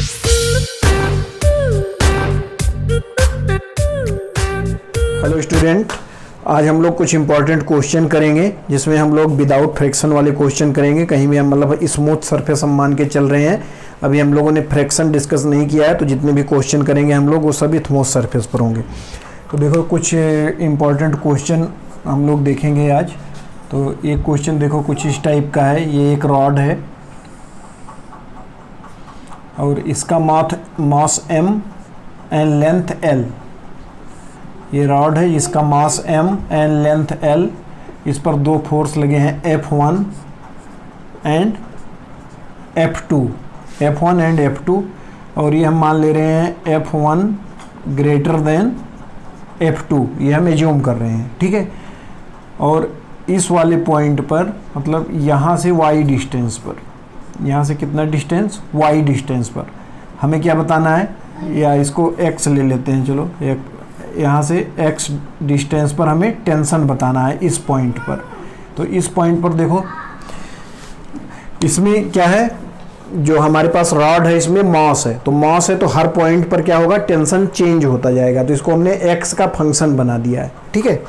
Hello student, आज हम लोग कुछ इंपॉर्टेंट क्वेश्चन करेंगे जिसमें हम लोग विदाउट फ्रैक्शन वाले क्वेश्चन करेंगे। कहीं भी हम मतलब स्मूथ सरफेस हम मान के चल रहे हैं। अभी हम लोगों ने फ्रैक्शन डिस्कस नहीं किया है, तो जितने भी क्वेश्चन करेंगे हम लोग वो सभी स्मूथ सरफेस पर होंगे। तो देखो कुछ इंपॉर्टेंट क्वेश्चन हम लोग देखेंगे आज। तो एक क्वेश्चन देखो कुछ इस टाइप का है। ये एक रॉड है और इसका मास m एंड लेंथ l। ये रॉड है, इसका मास m एंड लेंथ l। इस पर दो फोर्स लगे हैं F1 एंड F2 और ये हम मान ले रहे हैं F1 ग्रेटर देन F2, ये हम एज्यूम कर रहे हैं, ठीक है। और इस वाले पॉइंट पर मतलब यहाँ से y डिस्टेंस पर, यहाँ से कितना डिस्टेंस, y डिस्टेंस पर हमें क्या बताना है, या इसको x ले लेते हैं, चलो यहाँ से x डिस्टेंस पर हमें टेंशन बताना है इस पॉइंट पर। तो इस पॉइंट पर देखो, इसमें क्या है, जो हमारे पास रॉड है इसमें मास है, तो मास है तो हर पॉइंट पर क्या होगा, टेंशन चेंज होता जाएगा। तो इसको हमने x का फंक्शन बना दिया है, ठीक है।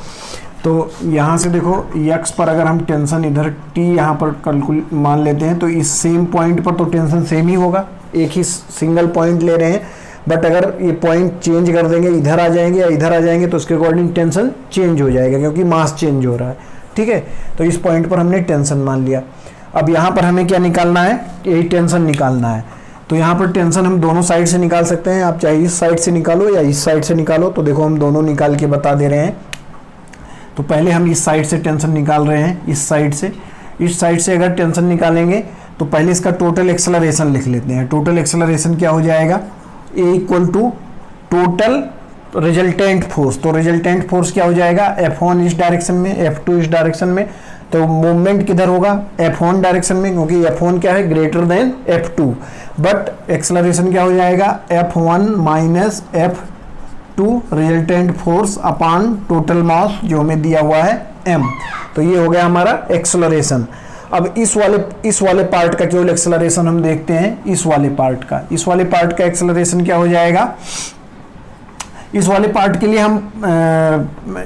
तो यहाँ से देखो x पर अगर हम टेंशन इधर t यहाँ पर कैलकुलेट मान लेते हैं, तो इस सेम पॉइंट पर तो टेंशन सेम ही होगा, एक ही सिंगल पॉइंट ले रहे हैं। बट अगर ये पॉइंट चेंज कर देंगे, इधर आ जाएंगे या इधर आ जाएंगे, तो उसके अकॉर्डिंग टेंशन चेंज हो जाएगा, क्योंकि मास चेंज हो रहा है, ठीक है। तो इस पॉइंट पर हमने टेंशन मान लिया। अब यहाँ पर हमें क्या निकालना है, यही टेंशन निकालना है। तो यहाँ पर टेंशन हम दोनों साइड से निकाल सकते हैं। आप चाहे इस साइड से निकालो या इस साइड से निकालो। तो देखो हम दोनों निकाल के बता दे रहे हैं। तो पहले हम इस साइड से टेंशन निकाल रहे हैं, इस साइड से अगर टेंशन निकालेंगे तो पहले इसका टोटल एक्सेलरेशन लिख लेते हैं। टोटल एक्सेलरेशन क्या हो जाएगा, A equal to total resultant force. तो रिजल्टेंट फोर्स क्या हो जाएगा, F1 इस डायरेक्शन में, F2 इस डायरेक्शन में। तो मूवमेंट किधर होगा, F1 डायरेक्शन में, क्योंकि F1 क्या है, greater then F2। But acceleration क्या हो जाएगा, F1 minus F2 resultant force अपान टोटल मास जो हमें दिया हुआ है m। तो ये हो गया हमारा एक्सेलरेशन। अब इस वाले पार्ट का केवल एक्सेलरेशन हम देखते हैं। इस वाले पार्ट का एक्सेलरेशन क्या हो जाएगा, इस वाले पार्ट के लिए हम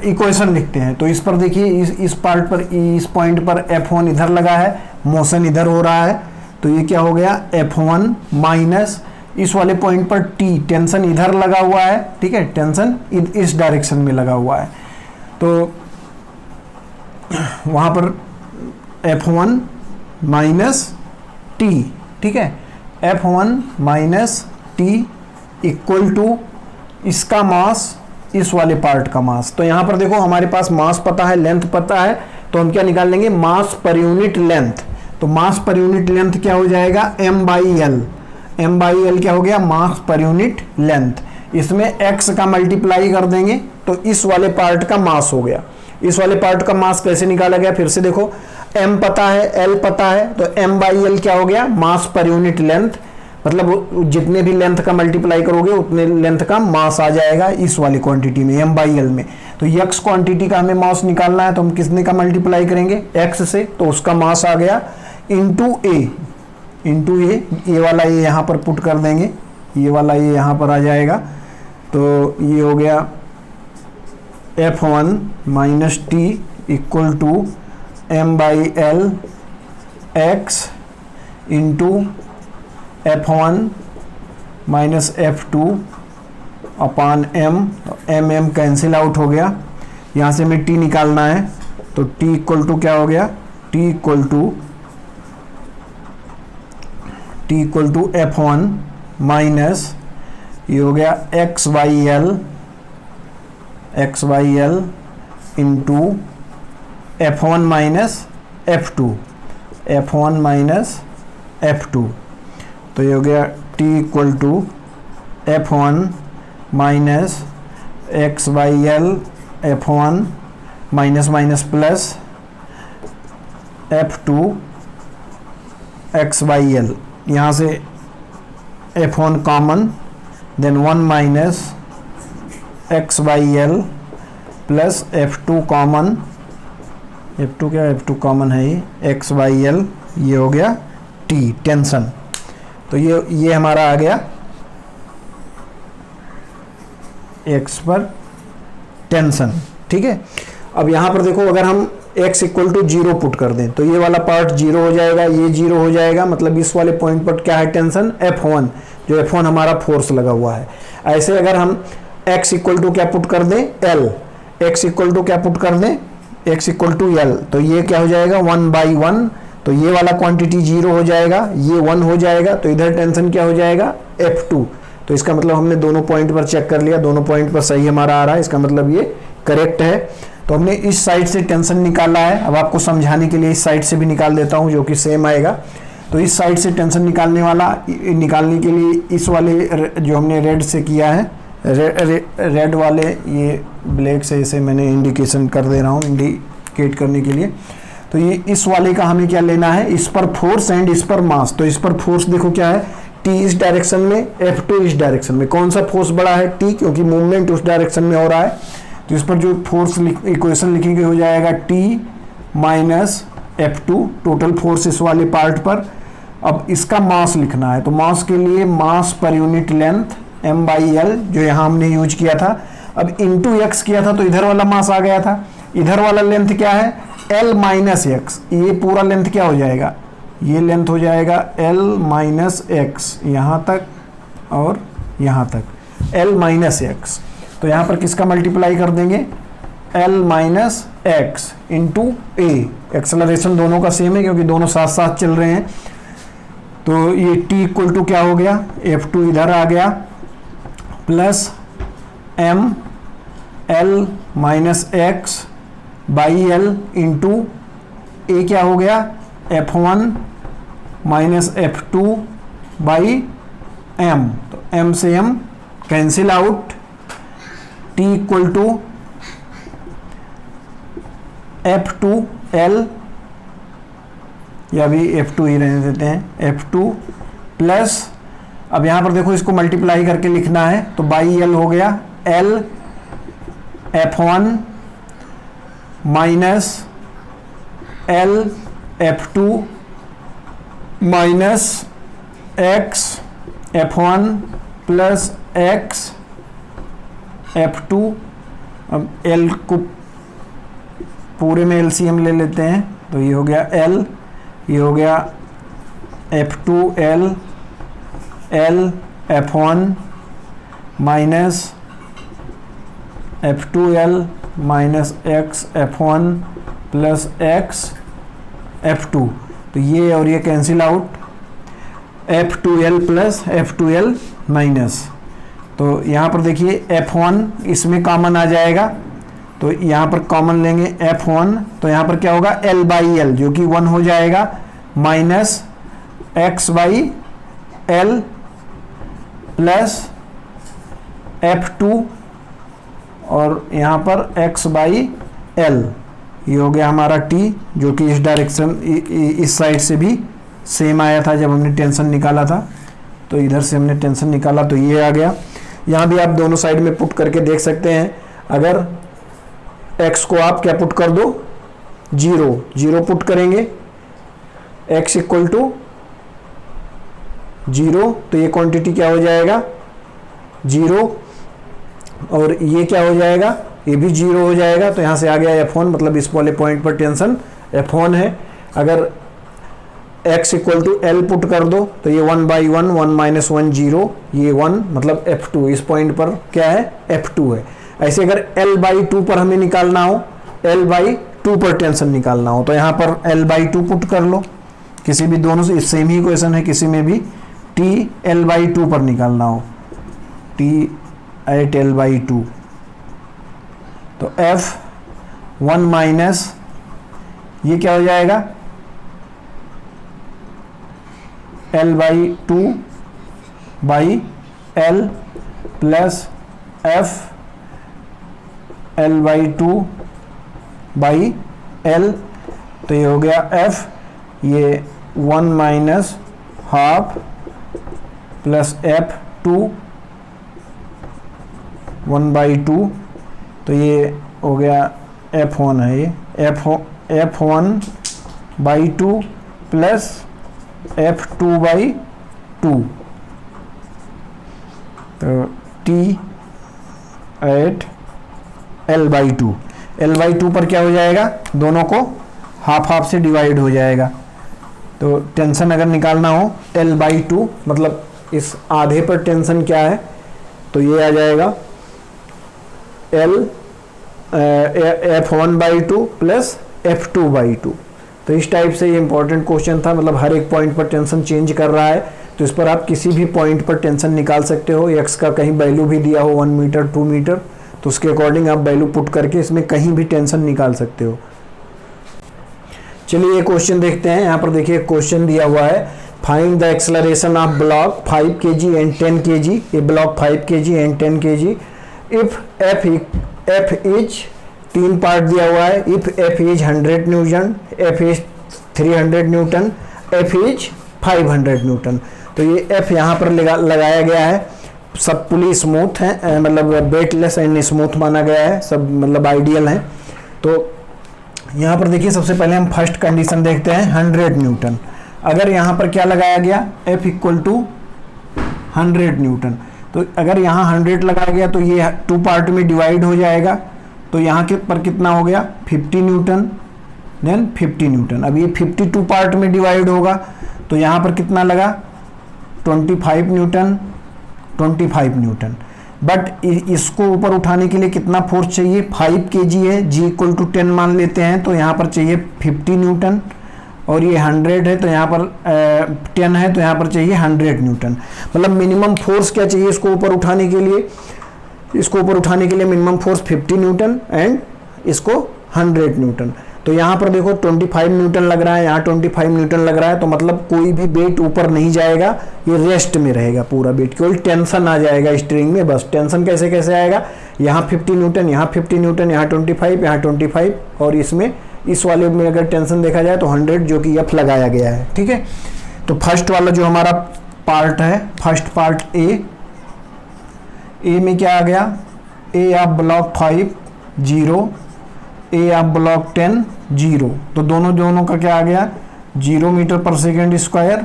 इक्वेशन लिखते हैं। तो इस पर देखिए, इस पार्ट पर, इस पॉइंट पर F1 इधर लगा है, मोशन इधर हो रहा है। तो ये क्या हो गया, F1 माइनस इस वाले पॉइंट पर T, टेंशन इधर लगा हुआ है, ठीक है, टेंशन इस डायरेक्शन में लगा हुआ है। तो वहाँ पर F1 माइनस T, ठीक है, F1 minus T equal to इसका मास, इस वाले पार्ट का मास। तो यहाँ पर देखो हमारे पास मास पता है, लेंथ पता है, तो हम क्या निकाल लेंगे, मास पर यूनिट लेंथ। तो मास पर यूनिट लेंथ क्या हो जाएगा, m बाई l क्या हो गया, मास पर यूनिट लेंथ। इसमें x का मल्टीप्लाई कर देंगे तो इस वाले पार्ट का मास हो गया। इस वाले पार्ट का मास कैसे निकाला गया, फिर से देखो, m पता है, l पता है, तो m बाई l क्या हो गया, मास पर यूनिट लेंथ। मतलब जितने भी लेंथ का मल्टीप्लाई करोगे उतने लेंथ का मास आ जाएगा इस वाली क्वांटिटी में, m बाई l में। तो x क्वांटिटी का हमें मास निकालना है, तो हम किसने का मल्टीप्लाई करेंगे, x से, तो उसका मास आ गया इंटू ए वाला ये यहाँ पर पुट कर देंगे, ये वाला ये यहाँ पर आ जाएगा। तो ये हो गया F1 minus T equal to m by l x into F1 minus F2 upon m। m cancel out हो गया। यहाँ से हमें t निकालना है, तो t इक्वल टू क्या हो गया, t equal to F1 minus ये हो गया x by l into F1 minus F2। तो ये हो गया t equal to F1 minus x by l, F1 minus minus plus F2 x by l। यहाँ से F1 common, then 1 minus x by l plus F2 common, F2 क्या, F2 common है ये, x by l, ये हो गया T, tension. तो ये हमारा आ गया x पर टेंशन। ठीक है, अब यहाँ पर देखो अगर हम x इक्वल टू 0 पुट कर दें तो ये वाला पार्ट 0 हो जाएगा, ये 0 हो जाएगा, मतलब इस वाले पॉइंट पर क्या है टेंशन F1, जो F1 हमारा फोर्स लगा हुआ है। ऐसे अगर हम x इक्वल टू क्या पुट कर दें L, x इक्वल टू क्या पुट कर दें x इक्वल टू L, तो ये क्या हो जाएगा 1/1, तो ये वाला क्वांटिटी 0 हो जाएगा, ये 1 हो जाएगा, तो इधर टेंशन क्या हो जाएगा F2। तो इसका मतलब हमने दोनों पॉइंट पर चेक कर लिया, दोनों पॉइंट पर सही हमारा आ रहा है, इसका मतलब ये करेक्ट है। तो हमने इस साइड से टेंशन निकाला है, अब आपको समझाने के लिए इस साइड से भी निकाल देता हूँ जो कि सेम आएगा। तो इस साइड से टेंशन निकालने के लिए इस वाले जो हमने रेड से किया है, रेड वाले ये ब्लैक से इसे मैंने इंडिकेशन कर दे रहा हूँ इंडिकेट करने के लिए। तो ये इस वाले का हमें क्या लेना है, इस पर फोर्स एंड इस पर मास। तो इस पर फोर्स देखो क्या है T इस डायरेक्शन में, F2 इस डायरेक्शन में। कौन सा फोर्स बड़ा है T, क्योंकि मूवमेंट उस डायरेक्शन में हो रहा है। तो इस पर जो फोर्स इक्वेशन लिखेंगे हो जाएगा T minus F2, total force इस वाले पार्ट पर। अब इसका मास लिखना है, तो मास के लिए मास पर यूनिट लेंथ M/L जो यहाँ हमने यूज किया था। अब इंटू x किया था तो इधर वाला मास आ गया था, इधर वाला लेंथ क्या है L माइनस एक्स, ये पूरा लेंथ क्या हो जाएगा, ये लेंथ हो जाएगा L माइनस एक्स, यहाँ तक और यहाँ तक L माइनस एक्स। तो यहाँ पर किसका मल्टीप्लाई कर देंगे L माइनस एक्स इंटू ए। एक्सेलरेशन दोनों का सेम है क्योंकि दोनों साथ साथ चल रहे हैं। तो ये T इक्वल टू क्या हो गया, F2 इधर आ गया, plus M L minus x by L into a क्या हो गया F1 minus F2 by M। तो M से M cancel out, T equal to F2L, या भी F2 ही रहने देते हैं, F2 प्लस, अब यहाँ पर देखो इसको मल्टीप्लाई करके लिखना है तो बाई L हो गया L F1 minus L F2 minus X F1 plus X F2। अब L को पूरे में LCM ले लेते हैं तो ये हो गया L, ये हो गया F2L L F1 minus F2L minus X F1 plus X F2। तो ये और ये cancel out, F2L plus F2L minus. तो यहाँ पर देखिए F1 इसमें कॉमन आ जाएगा, तो यहाँ पर कॉमन लेंगे F1, तो यहाँ पर क्या होगा L बाई L जो कि 1 हो जाएगा, minus X by L plus F2 और यहाँ पर X बाई L, ये हो गया हमारा T जो कि इस डायरेक्शन इस साइड से भी सेम आया था जब हमने टेंशन निकाला था। तो इधर से हमने टेंशन निकाला तो ये आ गया। यहाँ भी आप दोनों साइड में पुट करके देख सकते हैं। अगर x को आप क्या पुट कर दो 0 पुट करेंगे, x इक्वल टू 0, तो ये क्वांटिटी क्या हो जाएगा 0 और ये क्या हो जाएगा, ये भी 0 हो जाएगा। तो यहाँ से आ गया F1, मतलब इस वाले पॉइंट पर टेंशन F1 है। अगर x equal to L put कर दो तो ये 1/1 1 माइनस 1 0, ये 1 मतलब F2 इस पॉइंट पर क्या है F2 है। ऐसे अगर L/2 पर हमें निकालना हो, L/2 पर टेंशन निकालना हो तो यहाँ पर L/2 पुट कर लो, किसी भी दोनों से सेम ही इक्वेशन है, किसी में भी T L/2 पर निकालना हो, T एट L/2 तो F1 माइनस ये क्या हो जाएगा L/2 by L plus F L/2 by L। तो ये हो गया F, ये 1 माइनस हाफ प्लस F2 1/2, तो ये हो गया F1 है, ये F1/2 प्लस F2/2। तो T एट L/2। L/2 पर क्या हो जाएगा, दोनों को हाफ हाफ से डिवाइड हो जाएगा। तो टेंशन अगर निकालना हो L/2 मतलब इस आधे पर टेंशन क्या है, तो ये आ जाएगा F1/2 प्लस F2/2। तो इस टाइप से ये इंपॉर्टेंट क्वेश्चन था, मतलब हर एक पॉइंट पर टेंशन चेंज कर रहा है, तो इस पर आप किसी भी पॉइंट पर टेंशन निकाल सकते हो। एक्स का कहीं वैल्यू भी दिया हो 1 मीटर 2 मीटर, तो उसके अकॉर्डिंग आप वैल्यू पुट करके इसमें कहीं भी टेंशन निकाल सकते हो। चलिए ये क्वेश्चन देखते हैं। यहाँ पर देखिए क्वेश्चन दिया हुआ है, find the acceleration of block 5 kg and 10 kg। ये block 5 kg and 10 kg if F is, 3 part दिया हुआ है, if F is 100 Newton, F is 300 Newton, F is 500 Newton. तो ये F यहाँ पर लगाया गया है। सब पुली स्मूथ है, मतलब वेटलेस एंड स्मूथ माना गया है, सब मतलब आइडियल है। तो यहाँ पर देखिए सबसे पहले हम फर्स्ट कंडीशन देखते हैं 100 न्यूटन। अगर यहाँ पर क्या लगाया गया, F इक्वल टू 100 न्यूटन, तो अगर यहाँ 100 लगाया गया तो ये 2 पार्ट में डिवाइड हो जाएगा। तो यहाँ के पर कितना हो गया 50 न्यूटन, देन 50 न्यूटन। अब ये 52 पार्ट में डिवाइड होगा, तो यहाँ पर कितना लगा 25 न्यूटन, 25 न्यूटन। बट इसको ऊपर उठाने के लिए कितना फोर्स चाहिए, 5 kg है, G इक्वल टू 10 मान लेते हैं, तो यहाँ पर चाहिए 50 न्यूटन, और ये 100 है तो यहाँ पर 10 है तो यहाँ पर चाहिए 100 न्यूटन। मतलब मिनिमम फोर्स क्या चाहिए इसको ऊपर उठाने के लिए, इसको ऊपर उठाने के लिए मिनिमम फोर्स 50 न्यूटन एंड इसको 100 न्यूटन। तो यहाँ पर देखो 25 न्यूटन लग रहा है, यहाँ 25 न्यूटन लग रहा है, तो मतलब कोई भी वेट ऊपर नहीं जाएगा, ये रेस्ट में रहेगा पूरा वेट, केवल टेंशन आ जाएगा स्ट्रिंग में। बस टेंशन कैसे कैसे आएगा, यहाँ 50 न्यूटन, यहाँ 50 न्यूटन, यहाँ 25, यहाँ 25, और इसमें इस वाले में अगर टेंशन देखा जाए तो 100 जो कि F लगाया गया है। ठीक है, तो फर्स्ट वाला जो हमारा पार्ट है, फर्स्ट पार्ट ए में क्या आ गया, a of block 5 0, a of block 10 0, तो दोनों का क्या आ गया 0 metre per second square,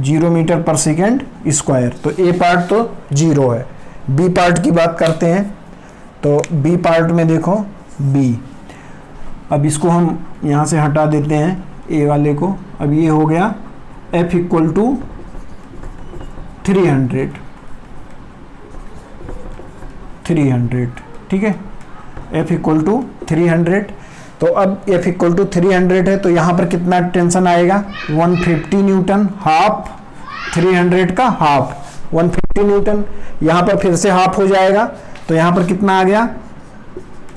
0 metre per second square. तो ए पार्ट तो 0 है। बी पार्ट की बात करते हैं, तो बी पार्ट में देखो बी, अब इसको हम यहाँ से हटा देते हैं ए वाले को। अब ये हो गया F इक्वल टू 300, ठीक है, F इक्वल टू 300। तो अब F इक्वल टू 300 है, तो यहाँ पर कितना टेंशन आएगा 150 न्यूटन, हाफ 300 का हाफ 150 न्यूटन। यहाँ पर फिर से हाफ हो जाएगा, तो यहाँ पर कितना आ गया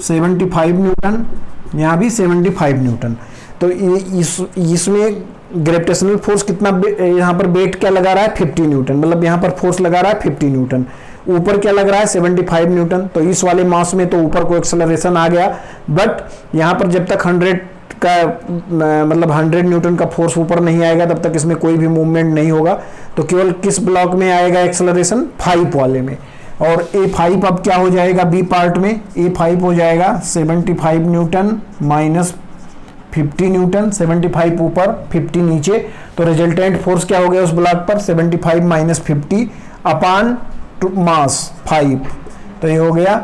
75 न्यूटन, यहाँ भी 75 न्यूटन। तो इसमें ग्रेविटेशनल फोर्स कितना, यहाँ पर वेट क्या लगा रहा है 50 न्यूटन, मतलब यहाँ पर फोर्स लगा रहा है 50 न्यूटन, ऊपर क्या लग रहा है 75 न्यूटन। तो इस वाले मास में तो ऊपर को एक्सेलरेशन आ गया, बट यहाँ पर जब तक 100 का मतलब 100 न्यूटन का फोर्स ऊपर नहीं आएगा तब तक इसमें कोई भी मूवमेंट नहीं होगा। तो केवल किस ब्लॉक में आएगा एक्सेलरेशन, 5 वाले में। और A5 अब क्या हो जाएगा बी पार्ट में, A5 हो जाएगा 75 न्यूटन माइनस 50 न्यूटन, 75 ऊपर 50 नीचे। तो रिजल्टेंट फोर्स क्या हो गया उस ब्लॉक पर 75 माइनस 50 अपान मास 5। तो ये हो गया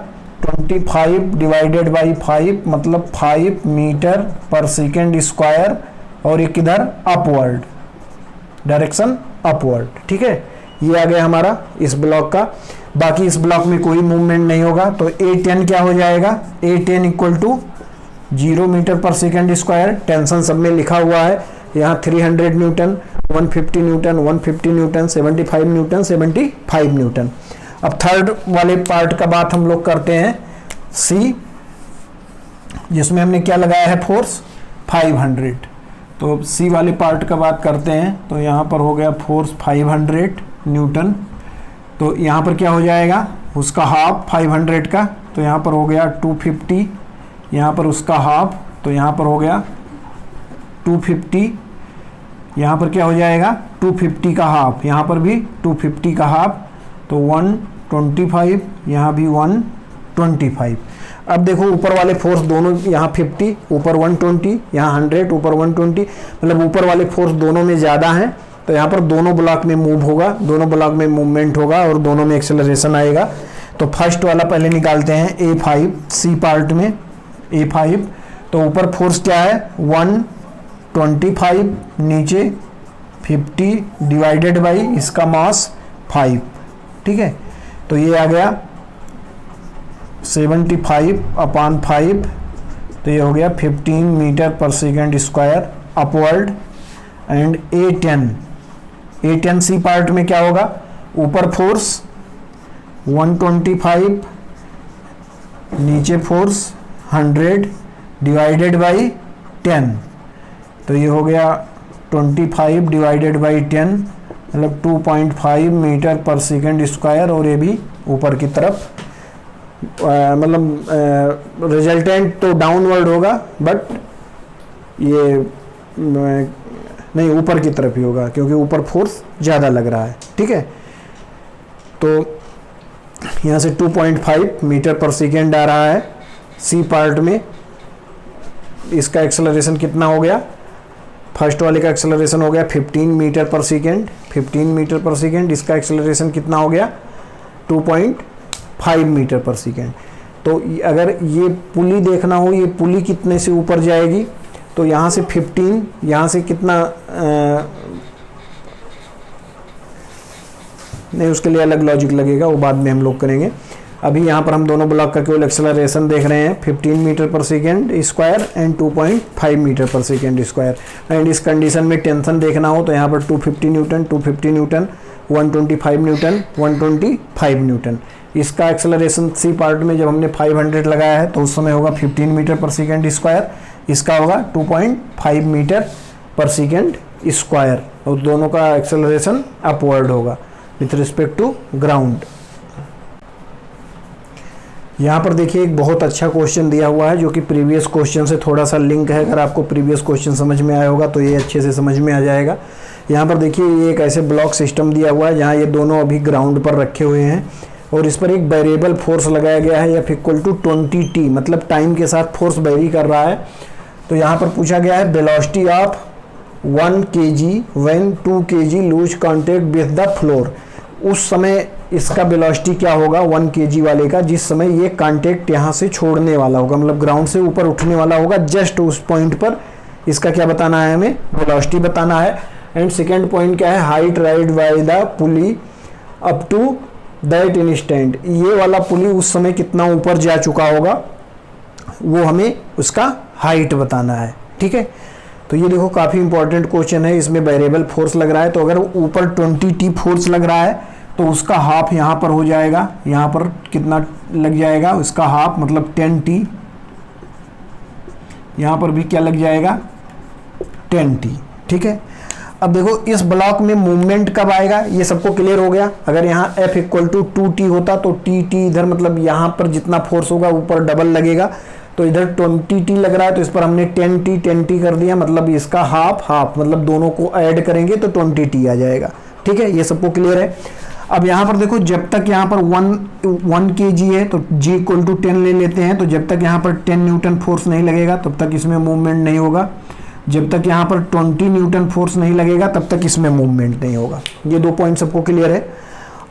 25 डिवाइडेड बाई 5, मतलब 5 मीटर पर सेकेंड स्क्वायर, और ये किधर अपवर्ड, डायरेक्शन अपवर्ड। ठीक है, ये आ गया हमारा इस ब्लॉक का। बाकी इस ब्लॉक में कोई मूवमेंट नहीं होगा, तो A10 क्या हो जाएगा, A10 equal to 0 metre per second square, tension सब में लिखा हुआ है, यहाँ 300 Newton, 150 Newton, 150 Newton, 75 Newton, 75 Newton. अब थर्ड वाले पार्ट का बात हम लोग करते हैं C, जिसमें हमने क्या लगाया है फोर्स 500। तो C वाले पार्ट का बात करते हैं, तो यहाँ पर हो गया फोर्स 500 न्यूटन। तो यहाँ पर क्या हो जाएगा उसका हाफ 500 का, तो यहाँ पर हो गया 250, यहाँ पर उसका हाफ, तो यहाँ पर हो गया 250, यहाँ पर क्या हो जाएगा 250 का हाफ, यहाँ पर भी 250 का हाफ, तो 125, यहाँ भी 125। अब देखो ऊपर वाले फोर्स दोनों, यहाँ 50 ऊपर 120, यहाँ 100 ऊपर 120, मतलब ऊपर वाले फोर्स दोनों में ज़्यादा हैं, तो यहाँ पर दोनों ब्लॉक में मूव होगा, दोनों ब्लॉक में मूवमेंट होगा और दोनों में एक्सेलरेशन आएगा। तो फर्स्ट वाला पहले निकालते हैं, A5 सी पार्ट में A5, तो ऊपर फोर्स क्या है 125, नीचे 50 डिवाइडेड बाई इसका मास 5, ठीक है। तो ये आ गया 75/5, तो ये हो गया 15 metre per second square upward. And A10 C part में क्या होगा, ऊपर फोर्स 125, नीचे फोर्स 100 डिवाइडेड बाई 10, तो ये हो गया 25 डिवाइडेड बाई 10, मतलब 2.5 मीटर पर सेकेंड स्क्वायर। और ये भी ऊपर की तरफ, मतलब रिजल्टेंट तो डाउनवर्ड होगा, बट ये नहीं ऊपर की तरफ ही होगा क्योंकि ऊपर फोर्स ज़्यादा लग रहा है, ठीक है। तो यहाँ से 2.5 मीटर पर सेकेंड आ रहा है सी पार्ट में। इसका एक्सेलरेशन कितना हो गया, फर्स्ट वाले का एक्सेलरेशन हो गया 15 metre per second, 15 metre per second. इसका एक्सेलरेशन कितना हो गया 2.5 मीटर पर सेकेंड। तो अगर ये पुली देखना हो, ये पुली कितने से ऊपर जाएगी, तो यहाँ से 15, यहाँ से कितना नहीं, उसके लिए अलग लॉजिक लगेगा, वो बाद में हम लोग करेंगे। अभी यहाँ पर हम दोनों ब्लॉक का केवल एक्सेलरेशन देख रहे हैं, 15 metre per second square and 2.5 metre per second square. And इस कंडीशन में टेंशन देखना हो तो यहाँ पर 250 न्यूटन, 250 न्यूटन, 125 न्यूटन, 125 न्यूटन। इसका एक्सेलरेशन सी पार्ट में जब हमने 500 लगाया है तो उस समय होगा 15 मीटर पर सेकेंड स्क्वायर, इसका होगा 2.5 मीटर पर सेकेंड स्क्वायर, और दोनों का एक्सेलरेशन अपवर्ड होगा विथ रिस्पेक्ट टू ग्राउंड। यहाँ पर देखिए एक बहुत अच्छा क्वेश्चन दिया हुआ है जो कि प्रीवियस क्वेश्चन से थोड़ा सा लिंक है। अगर आपको प्रीवियस क्वेश्चन समझ में आया होगा तो ये अच्छे से समझ में आ जाएगा। यहाँ पर देखिए ये एक ऐसे ब्लॉक सिस्टम दिया हुआ है जहाँ ये दोनों अभी ग्राउंड पर रखे हुए हैं और इस पर एक वेरिएबल फोर्स लगाया गया है F = 20t, मतलब टाइम के साथ फोर्स वेरी कर रहा है। तो यहाँ पर पूछा गया है velocity of 1 kg when 2 kg lose contact with the floor. उस समय इसका वेलोसिटी क्या होगा 1 kg वाले का, जिस समय ये कांटेक्ट यहाँ से छोड़ने वाला होगा, मतलब ग्राउंड से ऊपर उठने वाला होगा, जस्ट उस पॉइंट पर इसका क्या बताना है, हमें वेलोसिटी बताना है। एंड सेकेंड पॉइंट क्या है, height ride by the pulley up to that instant. ये वाला पुली उस समय कितना ऊपर जा चुका होगा वो हमें उसका हाइट बताना है, ठीक है। तो ये देखो काफ़ी इंपॉर्टेंट क्वेश्चन है, इसमें वेरिएबल फोर्स लग रहा है। तो अगर ऊपर 20t फोर्स लग रहा है तो उसका हाफ यहाँ पर हो जाएगा, यहाँ पर कितना लग जाएगा उसका हाफ, मतलब 10t। यहाँ पर भी क्या लग जाएगा 10t, ठीक है। अब देखो इस ब्लॉक में मूवमेंट कब आएगा, ये सबको क्लियर हो गया। अगर यहाँ F = 2t होता तो t इधर, मतलब यहाँ पर जितना फोर्स होगा ऊपर डबल लगेगा, तो इधर 20t लग रहा है तो इस पर हमने 10t कर दिया, मतलब इसका हाफ, मतलब दोनों को ऐड करेंगे तो 20t आ जाएगा, ठीक है। ये सबको क्लियर है। अब यहाँ पर देखो जब तक यहाँ पर 1 kg है तो G = 10 ले लेते हैं, तो जब तक यहाँ पर 10 न्यूटन फोर्स नहीं लगेगा तब तक इसमें मूवमेंट नहीं होगा, जब तक यहाँ पर 20 न्यूटन फोर्स नहीं लगेगा तब तक इसमें मूवमेंट नहीं होगा। ये दो पॉइंट सबको क्लियर है।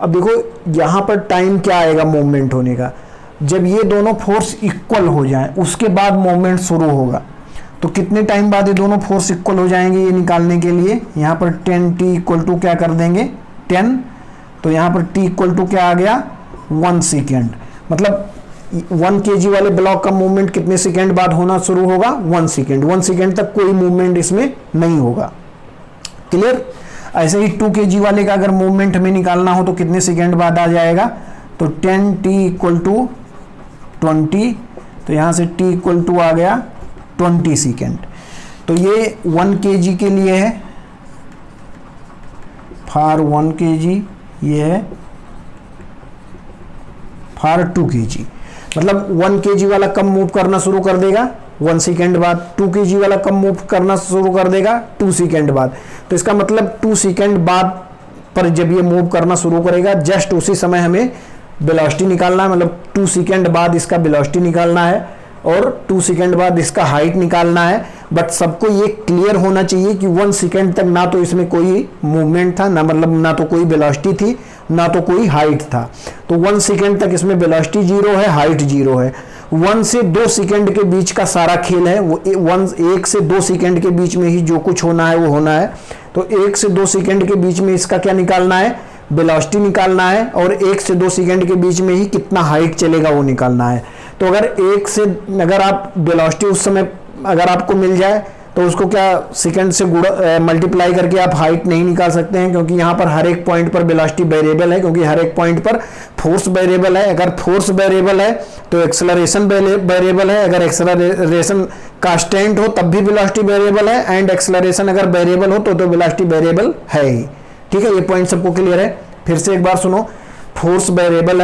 अब देखो यहाँ पर टाइम क्या आएगा मूवमेंट होने का, जब ये दोनों फोर्स इक्वल हो जाए उसके बाद मूवमेंट शुरू होगा। तो कितने टाइम बाद ये दोनों फोर्स इक्वल हो जाएंगे, ये निकालने के लिए यहाँ पर 10t = क्या कर देंगे 10, तो यहाँ पर t = क्या आ गया 1 सेकेंड, मतलब 1 kg वाले ब्लॉक का मूवमेंट कितने सेकेंड बाद होना शुरू होगा 1 सेकेंड। 1 सेकेंड तक कोई मूवमेंट इसमें नहीं होगा, क्लियर। ऐसे ही 2 kg वाले का अगर मूवमेंट हमें निकालना हो तो कितने सेकेंड बाद आ जाएगा, तो 10t = 20, तो यहाँ से t = आ गया 20 सेकेंड। तो ये 1 kg के लिए है, फॉर 1 kg, ये है फॉर 2 kg। मतलब 1 kg वाला कम मूव करना शुरू कर देगा 1 सेकेंड बाद, 2 kg वाला कम मूव करना शुरू कर देगा 2 सेकेंड बाद। तो इसका मतलब 2 सेकेंड बाद पर जब ये मूव करना शुरू करेगा जस्ट उसी समय हमें वेलोसिटी निकालना है, मतलब 2 सेकेंड बाद इसका वेलोसिटी निकालना है और 2 सेकेंड बाद इसका हाइट निकालना है। बट सबको ये क्लियर होना चाहिए कि 1 सेकेंड तक ना तो इसमें कोई मूवमेंट था, ना मतलब ना तो कोई वेलोसिटी थी, ना तो कोई हाइट था। तो 1 सेकेंड तक इसमें वेलोसिटी 0 है, हाइट 0 है। 1 से 2 सेकेंड के बीच का सारा खेल है, वो 1 से 2 सेकेंड के बीच में ही जो कुछ होना है वो होना है। तो 1 से 2 सेकेंड के बीच में इसका क्या निकालना है, वेलोसिटी निकालना है, और 1 से 2 सेकेंड के बीच में ही कितना हाइट चलेगा वो निकालना है। तो अगर आप वेलोसिटी उस समय अगर आपको मिल जाए तो उसको क्या सेकंड से मल्टीप्लाई करके आप हाइट नहीं निकाल सकते हैं, क्योंकि यहाँ पर हर एक पॉइंट पर वेलोसिटी वेरिएबल है, क्योंकि हर एक पॉइंट पर फोर्स वेरिएबल है। अगर फोर्स वेरिएबल है तो एक्सेलरेशन वेरिएबल है, अगर एक्सेलरेशन कांस्टेंट हो तब भी वेलोसिटी वेरिएबल है, एंड एक्सेलरेशन अगर वेरिएबल हो तो वेलोसिटी वेरिएबल है ही। ठीक है, ये पॉइंट सबको क्लियर है। फिर से एक बार सुनो, फोर्स वेरिएबल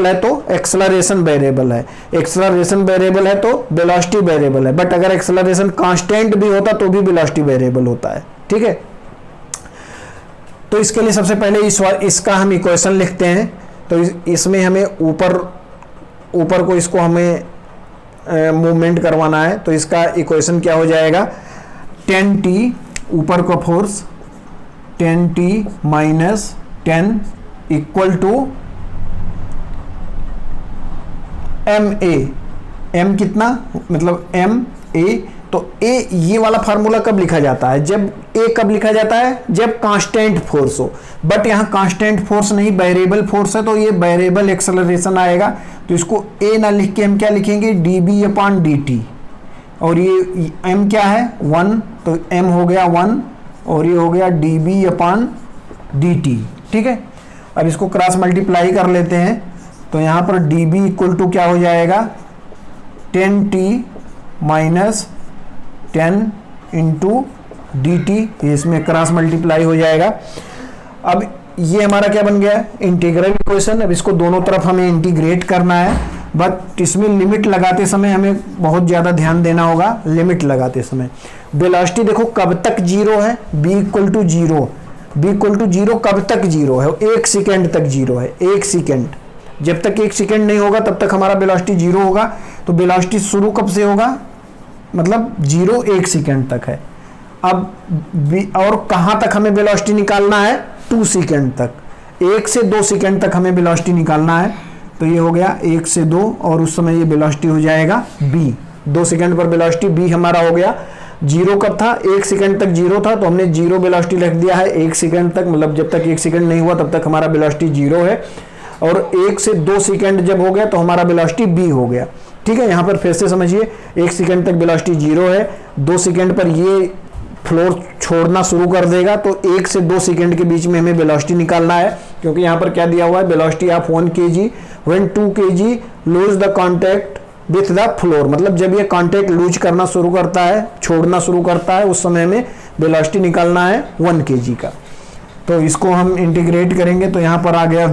है तो एक्सेलरेशन वेरिएबल है, एक्सेलरेशन वेरिएबल है तो वेलोसिटी वेरिएबल है, बट अगर एक्सेलरेशन कांस्टेंट भी होता तो भी वेलोसिटी वेरिएबल होता है। ठीक है, तो इसके लिए सबसे पहले इसका हम इक्वेशन लिखते हैं। तो इसमें हमें ऊपर को इसको हमें मूवमेंट करवाना है, तो इसका इक्वेशन क्या हो जाएगा, 10t ऊपर का force 10t minus 10 equal to m कितना, मतलब ma। तो a ये वाला फार्मूला कब लिखा जाता है, जब a कब लिखा जाता है, जब कांस्टेंट फोर्स हो। बट यहाँ कांस्टेंट फोर्स नहीं, वेरिएबल फोर्स है, तो ये वेरिएबल एक्सेलरेशन आएगा। तो इसको a ना लिख के हम क्या लिखेंगे, dB/dt, और ये m क्या है 1, तो m हो गया 1 और ये हो गया dB/dt। ठीक है, अब इसको क्रॉस मल्टीप्लाई कर लेते हैं, तो यहाँ पर dB इक्वल टू क्या हो जाएगा, 10t माइनस 10 इंटू dt, इसमें क्रॉस मल्टीप्लाई हो जाएगा। अब ये हमारा क्या बन गया, इंटीग्रल इक्वेशन। अब इसको दोनों तरफ हमें इंटीग्रेट करना है, बट इसमें लिमिट लगाते समय हमें बहुत ज़्यादा ध्यान देना होगा। लिमिट लगाते समय वेलोसिटी देखो कब तक 0 है, b इक्वल टू 0, कब तक 0 है, 1 सेकेंड तक 0 है, 1 सेकेंड। जब तक 1 सेकेंड नहीं होगा तब तक हमारा वेलोसिटी 0 होगा। तो वेलोसिटी शुरू कब से होगा, मतलब 0 1 सेकेंड तक है। अब और कहाँ तक हमें वेलोसिटी निकालना है, 2 सेकेंड तक, 1 से 2 सेकेंड तक हमें वेलोसिटी निकालना है। तो ये हो गया 1 से 2, और उस समय ये वेलोसिटी हो जाएगा b, 2 सेकेंड पर वेलोसिटी b हमारा हो गया। 0 कब था, 1 सेकेंड तक 0 था, तो हमने 0 वेलोसिटी रख दिया है 1 सेकेंड तक, मतलब जब तक 1 सेकेंड नहीं हुआ तब तक हमारा वेलोसिटी 0 है। और 1 से 2 सेकेंड जब हो गया तो हमारा वेलोसिटी b हो गया। ठीक है, यहाँ पर फिर से समझिए, 1 सेकेंड तक वेलोसिटी 0 है, 2 सेकेंड पर ये फ्लोर छोड़ना शुरू कर देगा, तो 1 से 2 सेकेंड के बीच में हमें वेलोसिटी निकालना है, क्योंकि यहाँ पर क्या दिया हुआ है, velocity of 1 kg when 2 kg lose the contact with the floor, मतलब जब ये कॉन्टैक्ट लूज करना शुरू करता है, छोड़ना शुरू करता है, उस समय में वेलोसिटी निकालना है 1 kg का। तो इसको हम इंटीग्रेट करेंगे, तो यहाँ पर आ गया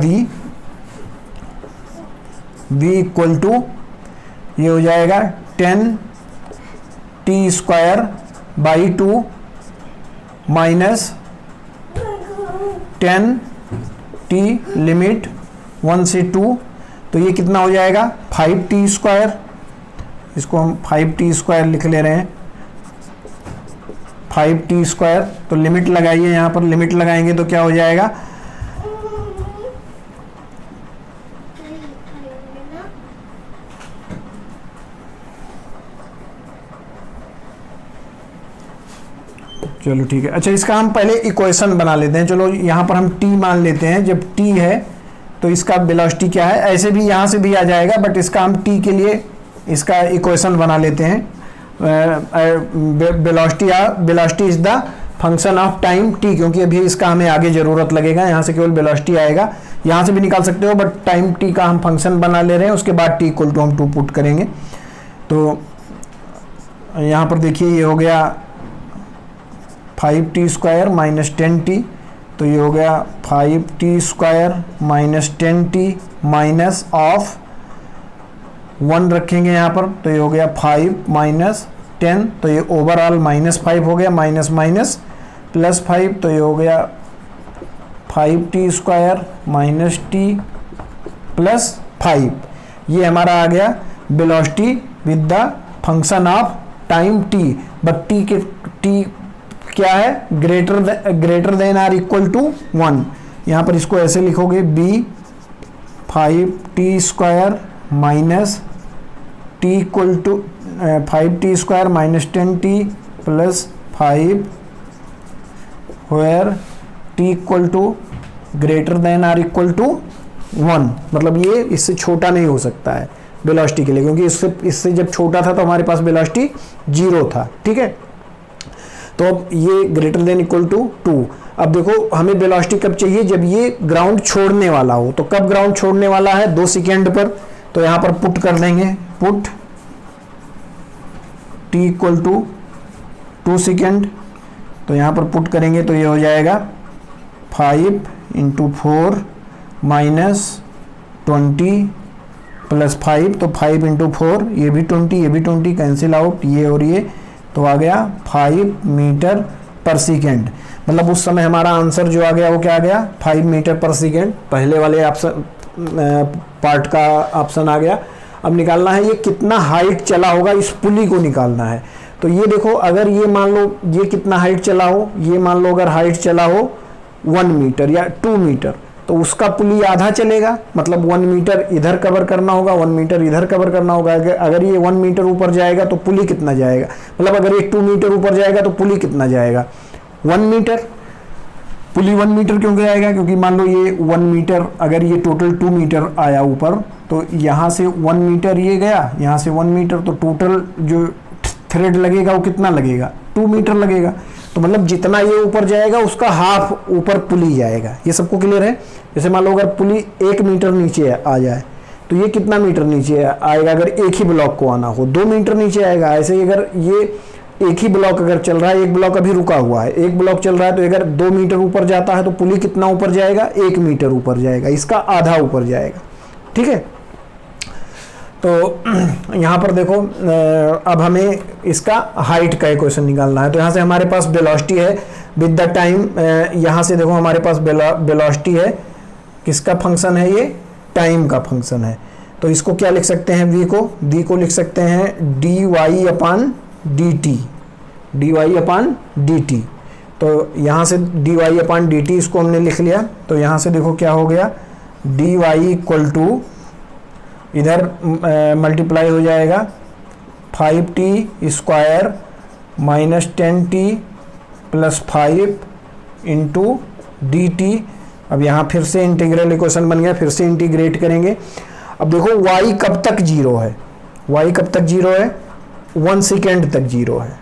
v इक्वल टू ये हो जाएगा 10t² माइनस 10t लिमिट 1 से 2, तो ये कितना हो जाएगा 5t²। इसको हम 5t² लिख ले रहे हैं, 5t²। तो लिमिट लगाइए, यहाँ पर लिमिट लगाएंगे तो क्या हो जाएगा, चलो ठीक है। अच्छा, इसका हम पहले इक्वेशन बना लेते हैं। चलो यहाँ पर हम t मान लेते हैं, जब t है तो इसका वेलोसिटी क्या है, ऐसे भी यहाँ से भी आ जाएगा, बट इसका हम t के लिए इसका इक्वेशन बना लेते हैं। Velocity is the function of time t, क्योंकि अभी इसका हमें आगे ज़रूरत लगेगा, यहाँ से केवल वेलोसिटी आएगा, यहाँ से भी निकाल सकते हो, बट टाइम t का हम फंक्शन बना ले रहे हैं। उसके बाद t इक्वल टू हम 2 पुट करेंगे। तो यहाँ पर देखिए ये हो गया 5t² माइनस 10t, तो ये हो गया 5t² minus 10t minus of 1 रखेंगे यहाँ पर, तो ये हो गया 5 माइनस 10, तो ये ओवरऑल -5 हो गया, माइनस माइनस +5, तो ये हो गया 5t² माइनस t प्लस 5। ये हमारा आ गया velocity with the function of time t, but t क्या है, greater than or equal to 1। यहाँ पर इसको ऐसे लिखोगे b 5t² minus t equal to 5t² minus 10t plus 5 where t equal to greater than or equal to 1। मतलब ये इससे छोटा नहीं हो सकता है वेलोसिटी के लिए, क्योंकि इससे जब छोटा था तो हमारे पास वेलोसिटी 0 था। ठीक है, तो अब ये ग्रेटर देन इक्वल टू 2। अब देखो हमें वेलोसिटी कब चाहिए, जब ये ग्राउंड छोड़ने वाला हो। तो कब ग्राउंड छोड़ने वाला है, 2 सेकेंड पर। तो यहां पर पुट कर देंगे, put t equal to 2 second. तो यहां पर पुट करेंगे तो ये हो जाएगा 5 × 4 माइनस 20 प्लस 5। तो 5 × 4, ये भी 20, ये भी 20, कैंसिल आउट, ये और ये, तो आ गया 5 मीटर पर सेकेंड। मतलब उस समय हमारा आंसर जो आ गया वो क्या आ गया, 5 मीटर पर सेकेंड। पहले वाले ऑप्शन पार्ट का ऑप्शन आ गया। अब निकालना है ये कितना हाइट चला होगा, इस पुली को निकालना है। तो ये देखो, अगर ये मान लो ये कितना हाइट चला हो, ये मान लो अगर हाइट चला हो 1 मीटर या 2 मीटर, तो उसका पुली आधा चलेगा। मतलब 1 मीटर इधर कवर करना होगा, 1 मीटर इधर कवर करना होगा। अगर ये 1 मीटर ऊपर जाएगा तो पुली कितना जाएगा, मतलब अगर ये 2 मीटर ऊपर जाएगा तो पुली कितना जाएगा, 1 मीटर। पुली 1 मीटर क्यों जाएगा, क्योंकि मान लो ये 1 मीटर, अगर ये टोटल 2 मीटर आया ऊपर, तो यहाँ से 1 मीटर ये गया, यहाँ से 1 मीटर, तो टोटल जो थ्रेड लगेगा वो कितना लगेगा, 2 मीटर लगेगा। तो मतलब जितना ये ऊपर जाएगा उसका हाफ ऊपर पुली जाएगा। ये सबको क्लियर है। जैसे मान लो अगर पुली 1 मीटर नीचे आ जाए तो ये कितना मीटर नीचे आएगा, अगर एक ही ब्लॉक को आना हो 2 मीटर नीचे आएगा। ऐसे ही अगर ये एक ही ब्लॉक अगर चल रहा है, एक ब्लॉक अभी रुका हुआ है, एक ब्लॉक चल रहा है, तो अगर 2 मीटर ऊपर जाता है तो पुली कितना ऊपर जाएगा, 1 मीटर ऊपर जाएगा, इसका आधा ऊपर जाएगा। ठीक है, तो यहाँ पर देखो अब हमें इसका हाइट का इक्वेशन निकालना है। तो यहाँ से हमारे पास वेलोसिटी है विद द टाइम। यहाँ से देखो हमारे पास वेलोसिटी है, किसका फंक्शन है, ये टाइम का फंक्शन है। तो इसको क्या लिख सकते हैं, v को लिख सकते हैं dy/dt, dy/dt। तो यहाँ से dy/dt इसको हमने लिख लिया। तो यहाँ से देखो क्या हो गया, dy इक्वल टू, इधर मल्टीप्लाई हो जाएगा 5t² minus 10t plus 5 into dt। अब यहाँ फिर से इंटीग्रल इक्वेशन बन गया, फिर से इंटीग्रेट करेंगे। अब देखो y कब तक 0 है, y कब तक 0 है, 1 सेकेंड तक 0 है।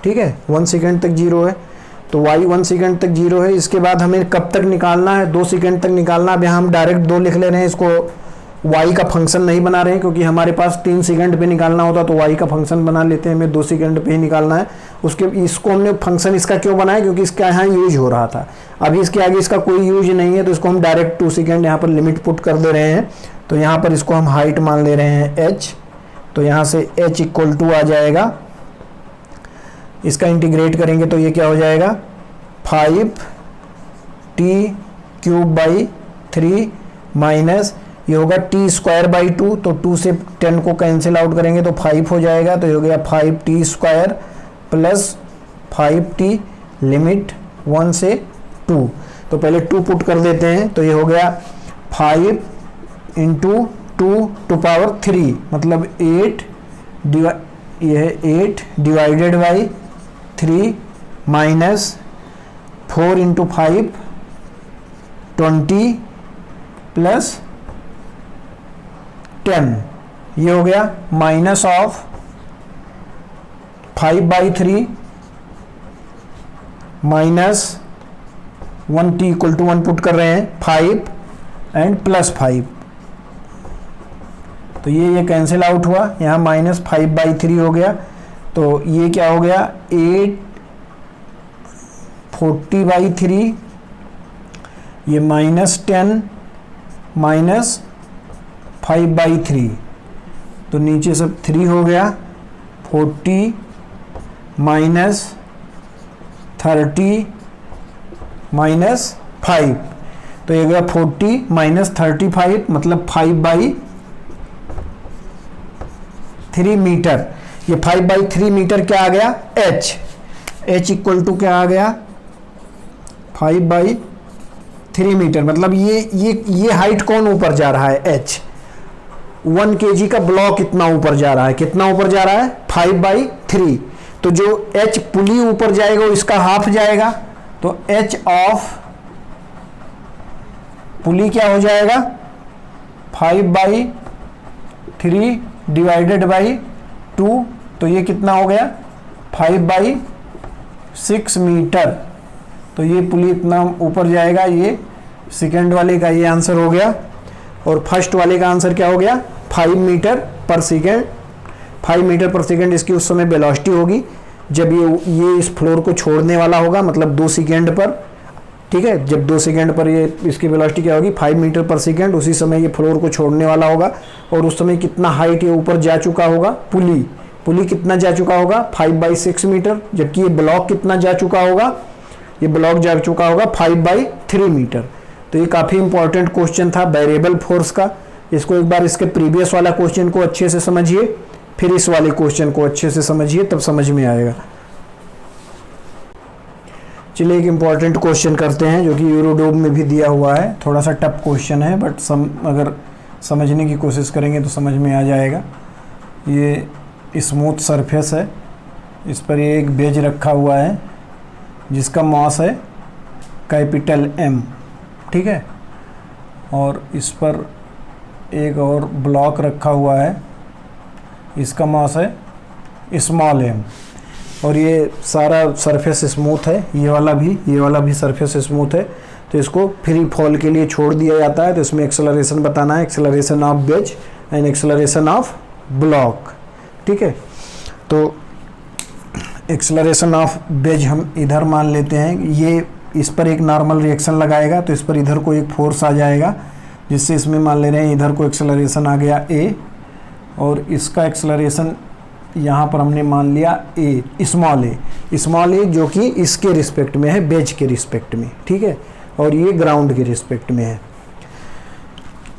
ठीक है, 1 सेकेंड तक 0 है। तो y 1 सेकेंड तक 0 है। इसके बाद हमें कब तक निकालना है, 2 सेकेंड तक निकालना। अब यहाँ हम डायरेक्ट 2 लिख ले रहे हैं, इसको y का फंक्शन नहीं बना रहे हैं, क्योंकि हमारे पास 3 सेकंड पे निकालना होता तो y का फंक्शन बना लेते हैं, हमें 2 सेकंड पे ही निकालना है। उसके इसको हमने फंक्शन इसका क्यों बनाया, क्योंकि इसका यहाँ यूज हो रहा था। अभी इसके आगे इसका कोई यूज नहीं है, तो इसको हम डायरेक्ट 2 सेकंड यहाँ पर लिमिट पुट कर दे रहे हैं। तो यहाँ पर इसको हम हाइट मान ले रहे हैं h। तो यहाँ से h इक्वल टू आ जाएगा, इसका इंटीग्रेट करेंगे तो ये क्या हो जाएगा, 5t³/3 माइनस ये होगा t²/2। तो 2 से 10 को कैंसिल आउट करेंगे तो 5 हो जाएगा। तो ये हो गया 5t² प्लस 5t लिमिट 1 से 2। तो पहले 2 पुट कर देते हैं। तो ये हो गया 5 × 2⁻3 मतलब 8 डिवाइडेड बाई 3 माइनस 4 × 5 20 प्लस 10। ये हो गया minus of 5/3 minus 1t equal to 1 put कर रहे हैं 5 एंड प्लस 5। तो ये कैंसिल आउट हुआ, यहाँ माइनस 5/3 हो गया। तो ये क्या हो गया, 840/3, ये माइनस 10 माइनस 5/3। तो नीचे सब 3 हो गया, 40 माइनस 30 माइनस 5। तो ये गया 40 माइनस 35 मतलब 5/3 मीटर। ये 5/3 मीटर क्या आ गया, h इक्वल टू क्या आ गया, 5/3 3 मीटर, मतलब ये हाइट कौन ऊपर जा रहा है, h। 1 kg का ब्लॉक कितना ऊपर जा रहा है, कितना ऊपर जा रहा है, 5/3। तो जो h पुली ऊपर जाएगा वो इसका हाफ जाएगा, तो h ऑफ पुली क्या हो जाएगा, 5/3 डिवाइडेड बाई 2, तो ये कितना हो गया, 5/6 मीटर। तो ये पुली इतना ऊपर जाएगा, ये सेकेंड वाले का ये आंसर हो गया। और फर्स्ट वाले का आंसर क्या हो गया, 5 metre per second. 5 metre per second इसकी उस समय वेलोसिटी होगी जब ये इस फ्लोर को छोड़ने वाला होगा, मतलब 2 सेकेंड पर, ठीक है। जब 2 सेकेंड पर ये इसकी वेलोसिटी क्या होगी, 5 मीटर पर सेकेंड, उसी समय ये फ्लोर को छोड़ने वाला होगा। और उस समय कितना हाइट ये ऊपर जा चुका होगा, पुली कितना जा चुका होगा, 5/6 मीटर। जबकि ये ब्लॉक कितना जा चुका होगा, ये ब्लॉक जा चुका होगा 5/3 मीटर। तो ये काफ़ी इंपॉर्टेंट क्वेश्चन था वेरिएबल फोर्स का। इसको एक बार इसके प्रीवियस वाला क्वेश्चन को अच्छे से समझिए, फिर इस वाले क्वेश्चन को अच्छे से समझिए, तब समझ में आएगा। चलिए एक इम्पॉर्टेंट क्वेश्चन करते हैं जो कि यूरोडोम में भी दिया हुआ है। थोड़ा सा टफ क्वेश्चन है, बट अगर समझने की कोशिश करेंगे तो समझ में आ जाएगा। ये स्मूथ सरफेस है, इस पर ये एक बेज रखा हुआ है जिसका मास है कैपिटल M, ठीक है। और इस पर एक और ब्लॉक रखा हुआ है, इसका मास है स्मॉल m। और ये सारा सरफेस स्मूथ है, ये वाला भी सरफेस स्मूथ है। तो इसको फ्री फॉल के लिए छोड़ दिया जाता है। तो इसमें एक्सेलरेशन बताना है, acceleration of wedge and acceleration of block, ठीक है। तो एक्सेलरेशन ऑफ बेज हम इधर मान लेते हैं, ये इस पर एक नॉर्मल रिएक्शन लगाएगा तो इस पर इधर को एक फोर्स आ जाएगा, जिससे इसमें मान ले रहे हैं इधर को एक्सेलरेशन आ गया a, और इसका एक्सेलरेशन यहाँ पर हमने मान लिया a, स्मॉल a जो कि इसके रिस्पेक्ट में है, बेज के रिस्पेक्ट में, ठीक है। और ये ग्राउंड के रिस्पेक्ट में है।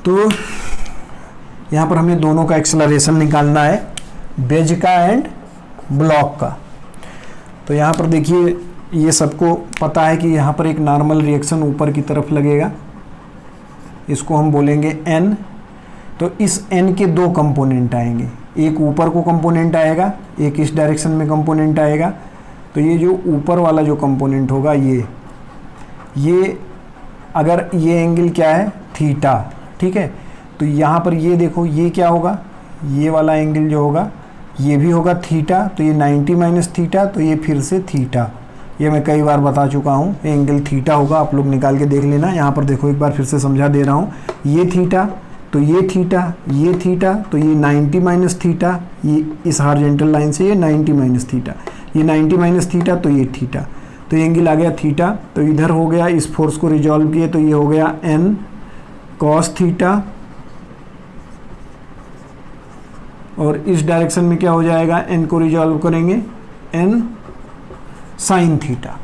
तो यहाँ पर हमें दोनों का एक्सेलरेशन निकालना है, बेज का एंड ब्लॉक का। तो यहाँ पर देखिए, ये सबको पता है कि यहाँ पर एक नॉर्मल रिएक्शन ऊपर की तरफ लगेगा, इसको हम बोलेंगे n। तो इस n के 2 कंपोनेंट आएंगे, एक ऊपर को कंपोनेंट आएगा, एक इस डायरेक्शन में कंपोनेंट आएगा। तो ये जो ऊपर वाला जो कंपोनेंट होगा, ये अगर ये एंगल क्या है, थीटा, ठीक है। तो यहाँ पर ये देखो, ये क्या होगा, ये वाला एंगल जो होगा ये भी होगा थीटा। तो ये 90 माइनस थीटा, तो ये फिर से थीटा। ये मैं कई बार बता चुका हूँ, एंगल थीटा होगा, आप लोग निकाल के देख लेना। यहाँ पर देखो, एक बार फिर से समझा दे रहा हूँ, ये थीटा, तो ये थीटा, ये थीटा, तो ये 90 माइनस थीटा, ये इस हॉरिजॉन्टल लाइन से ये 90 माइनस थीटा, ये 90 माइनस थीटा, तो ये थीटा। तो ये एंगल आ गया थीटा। तो इधर हो गया, इस फोर्स को रिजॉल्व किए तो ये हो गया n cos थीटा, और इस डायरेक्शन में क्या हो जाएगा, n को रिजॉल्व करेंगे n साइन थीटा,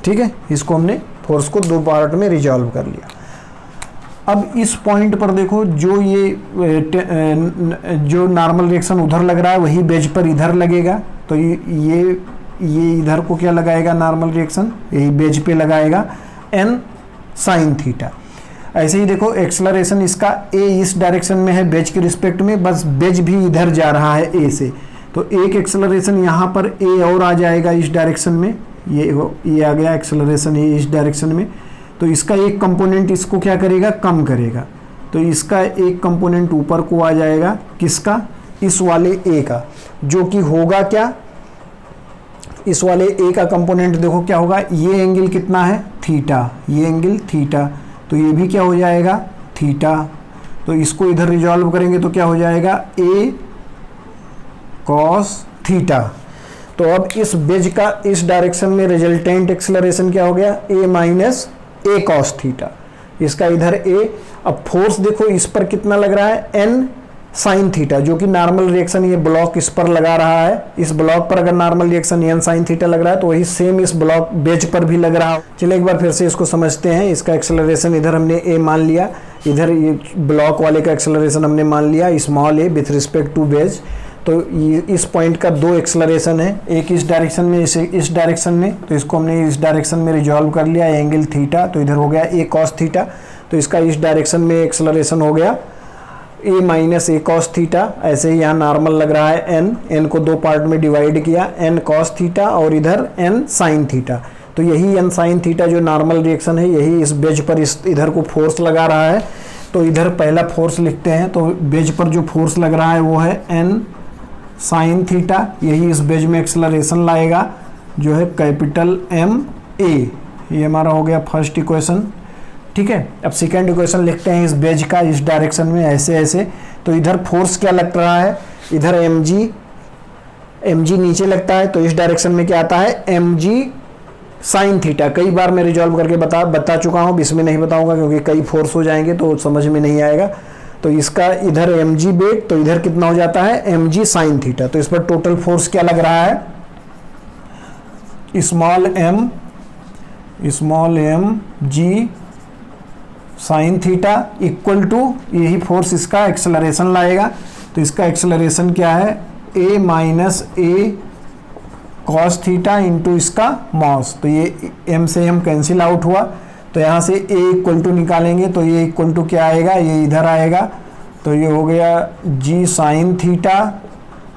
ठीक है। इसको हमने फोर्स को 2 पार्ट में रिजॉल्व कर लिया। अब इस पॉइंट पर देखो, जो ये जो नॉर्मल रिएक्शन उधर लग रहा है वही बेज पर इधर लगेगा। तो ये इधर को क्या लगाएगा, नॉर्मल रिएक्शन यही बेज पे लगाएगा n साइन थीटा। ऐसे ही देखो, एक्सेलरेशन इसका a इस डायरेक्शन में है बेज के रिस्पेक्ट में, बस बेज भी इधर जा रहा है a से। तो एक एक्सेलरेशन यहाँ पर a और आ जाएगा इस डायरेक्शन में, ये आ गया एक्सेलरेशन ये इस डायरेक्शन में। तो इसका एक कंपोनेंट इसको क्या करेगा, कम करेगा। तो इसका एक कंपोनेंट ऊपर को आ जाएगा, किसका, इस वाले a का, जो कि होगा क्या, इस वाले a का कंपोनेंट देखो क्या होगा, ये एंगल कितना है, थीटा, ये एंगल थीटा, तो ये भी क्या हो जाएगा, थीटा। तो इसको इधर रिजॉल्व करेंगे तो क्या हो जाएगा, a cos थीटा। तो अब इस बेज का इस डायरेक्शन में रिजल्टेंट एक्सेलरेशन क्या हो गया, a minus a cos theta. इसका इधर a। अब फोर्स देखो इस पर कितना लग रहा है, n साइन थीटा, जो कि नॉर्मल रिएक्शन ये ब्लॉक इस पर लगा रहा है। इस ब्लॉक पर अगर normal reaction n sine theta लग रहा है तो वही सेम इस ब्लॉक बेज पर भी लग रहा है। चलिए एक बार फिर से इसको समझते हैं। इसका एक्सेलरेशन इधर हमने a मान लिया, इधर ये ब्लॉक वाले का एक्सेलरेशन हमने मान लिया small a with respect to wedge. तो इस पॉइंट का दो एक्सेलरेशन है, एक इस डायरेक्शन में, इस डायरेक्शन में, तो इसको हमने इस डायरेक्शन में रिजॉल्व कर लिया, एंगल थीटा, तो इधर हो गया ए कॉस थीटा, तो इसका इस डायरेक्शन में एक्सेलरेशन हो गया ए माइनस ए कॉस थीटा। ऐसे ही यहाँ नॉर्मल लग रहा है एन को दो पार्ट में डिवाइड किया, एन कॉस थीटा और इधर एन साइन थीटा, तो यही एन साइन थीटा जो नॉर्मल रिएक्शन है, यही इस बेज पर इधर को फोर्स लगा रहा है। तो इधर पहला फोर्स लिखते हैं, तो बेज पर जो फोर्स लग रहा है वो है एन साइन थीटा, यही इस बेज में एक्सेलरेशन लाएगा जो है कैपिटल एम ए। ये हमारा हो गया फर्स्ट इक्वेशन, ठीक है। अब सेकेंड इक्वेशन लिखते हैं इस बेज का, इस डायरेक्शन में ऐसे ऐसे, तो इधर फोर्स क्या लग रहा है, इधर एम जी नीचे लगता है, तो इस डायरेक्शन में क्या आता है एम जी साइन थीटा। कई बार मैं रिजॉल्व करके बता चुका हूँ, इसमें नहीं बताऊंगा क्योंकि कई फोर्स हो जाएंगे तो समझ में नहीं आएगा। तो इसका इधर एम जी बेग, तो इधर कितना हो जाता है एम जी साइन थीटा, तो इस पर टोटल फोर्स क्या लग रहा है small M G sine theta equal to, यही फोर्स इसका एक्सेलरेशन लाएगा, तो इसका एक्सेलरेशन क्या है A minus A cos theta into इसका मॉस, तो ये एम से एम कैंसिल आउट हुआ, तो यहाँ से ए इक्वल टू निकालेंगे, तो ये इक्वल टू क्या आएगा, ये इधर आएगा, तो ये हो गया जी साइन थीटा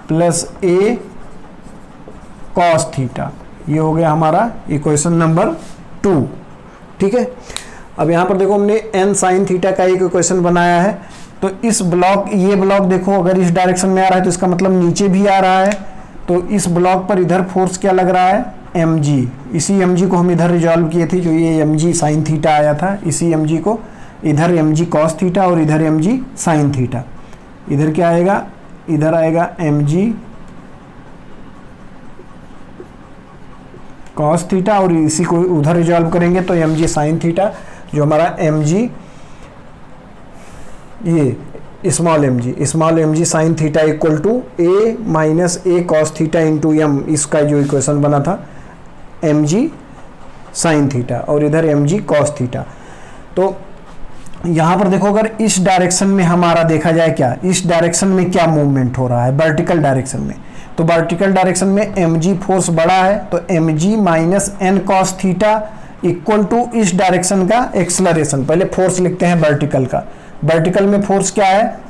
प्लस ए कॉस थीटा, ये हो गया हमारा इक्वेशन नंबर 2, ठीक है। अब यहाँ पर देखो हमने एन साइन थीटा का एक इक्वेशन बनाया है, तो इस ब्लॉक, ये ब्लॉक देखो अगर इस डायरेक्शन में आ रहा है तो इसका मतलब नीचे भी आ रहा है, तो इस ब्लॉक पर इधर फोर्स क्या लग रहा है एम जी, इसी एम जी को हम इधर रिजॉल्व किए थे, जो ये एम जी साइन थीटा आया था, इसी एम जी को इधर एम जी कॉस थीटा और इधर एम जी साइन थीटा, इधर क्या आएगा, इधर आएगा एम जी कॉस थीटा और इसी को उधर रिजॉल्व करेंगे तो एम जी साइन थीटा, जो हमारा एम जी, ये small M G sine theta equal to A minus A cos theta into M, इसका जो इक्वेशन बना था एम जी साइन थीटा और इधर एम जी कॉस थीटा। तो यहाँ पर देखो अगर इस डायरेक्शन में हमारा देखा जाए, क्या इस डायरेक्शन में क्या मूवमेंट हो रहा है वर्टिकल डायरेक्शन में, तो वर्टिकल डायरेक्शन में एम जी फोर्स बड़ा है, तो M G minus N cos theta equal to इस डायरेक्शन का एक्सेलरेशन। पहले फोर्स लिखते हैं वर्टिकल का, वर्टिकल में फोर्स क्या है